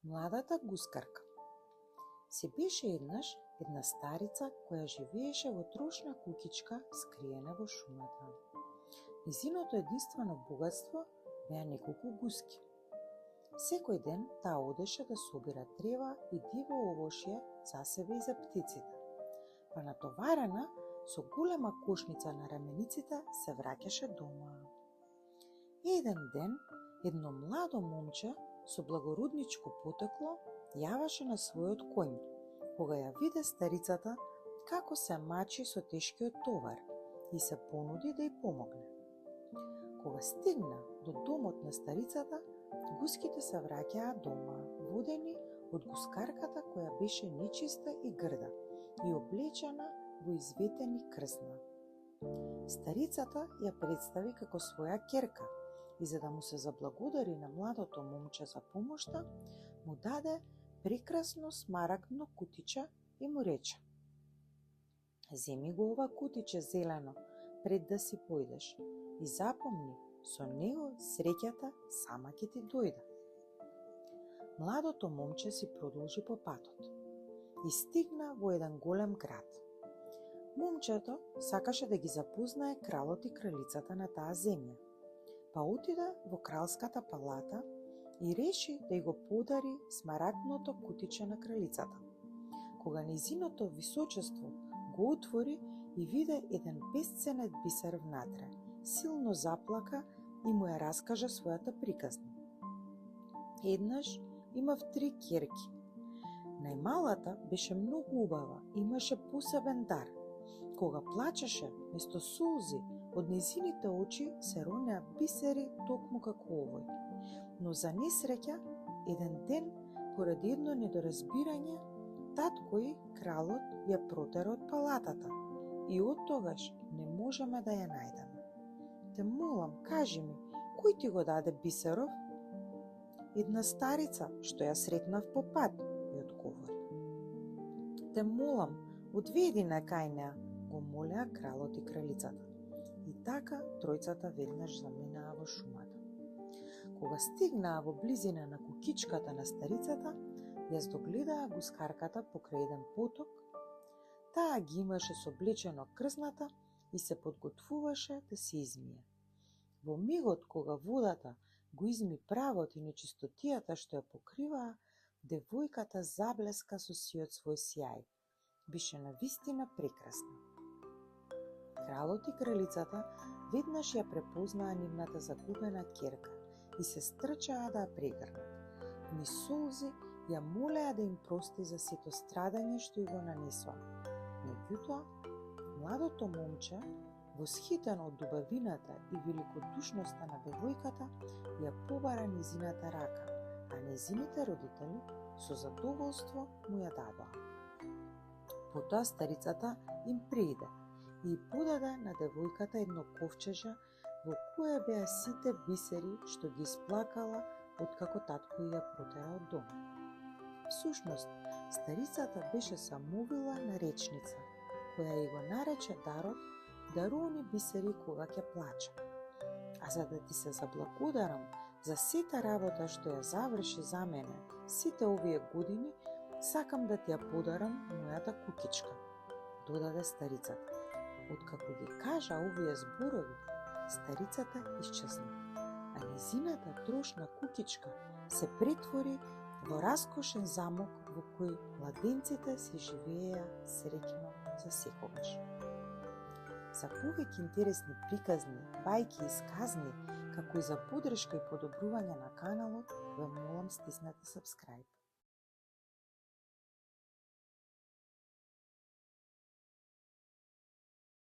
Младата гускарка. Се беше еднаш една старица која живееше во трошна куќичка скриена во шумата. Низиното единствено богатство беа неколку гуски. Секој ден таа одеше да собира трева и диво овошје за себе и за птиците, па натоварена со голема кошница на рамениците се враќаше дома. Еден ден, едно младо момче со благородничко потекло јаваше на својот коњ, кога ја виде старицата како се мачи со тешкиот товар и се понуди да ѝ помогне. Кога стигна до домот на старицата, гуските се враќаа дома, водени од гускарката која беше нечиста и грда и облечена во изветени крзна. Старицата ја представи како своја ќерка и за да му се заблагодари на младото момче за помошта, му даде прекрасно смарагдно кутиче и му рече: "Земи го ова кутиче зелено пред да си појдеш и запомни, со него среќата сама ќе ти дојде." Младото момче си продолжи по патот и стигна во еден голем град. Момчето сакаше да ги запознае кралот и кралицата на таа земја, па отиде во кралската палата и реши да ја го подари смарагдното кутиче на кралицата. Кога нејзиното височество го отвори и виде еден бесценет бисер внатре, силно заплака и му ја раскажа својата приказна. Еднаш имав 3 ќерки. Најмалата беше многу убава и имаше посебен дар. Кога плачеше, место сулзи, од нејзините очи се ронеа бисери токму како овој. Но за несреќа, еден ден, поради едно недоразбирање, таткој, кралот, ја протера од палатата и од тогаш не можеме да ја најдеме. Те молам, кажи ми, кој ти го даде бисеров? Една старица, што ја сретнав по пат, ја одговори. Те молам, одведи на кај неа, го молеа кралот и кралицата. И така тројцата веднаш заминаа во шумата. Кога стигнаа во близина на куќичката на старицата, ја здогледаа гускарката покрај еден поток. Таа ги имаше соблечено крзната и се подготвуваше да се измие. Во мигот кога водата го изми правот и нечистотијата што ја покриваа, девојката заблеска со сиот свој сјај. Беше навистина прекрасна. Кралот и кралицата веднаш ја препознаа нивната загубена ќерка и се стрчаа да ја прегрнат. Низ солзи ја молеа да им прости за сето страдање што ја го нанесоа. Меѓутоа, младото момче, восхитено од убавината и великодушноста на девојката, ја побара незината рака, а незините родители со задоволство му ја дадоа. Потоа старицата им прииде и подаде на девојката едно ковчеже во кое беа сите бисери што ги исплакала откако татко ја протера од дом. Всушност, старицата беше самовила наречница, која ја го нарече дарот да рони бисери кога ќе плаче. А за да ти се заблагодарам за сета работа што ја заврши за мене сите овие години, сакам да ти ја подарам мојата куќичка, додаде старицата. Откако ги кажа овие зборови, старицата исчезна, а незината трошна куќичка се претвори во раскошен замок во кој младенците си живееа среќно за секогаш. За повеќе интересни приказни, бајки и сказни, како и за поддршка и подобрување на каналот, ве молам стиснете subscribe.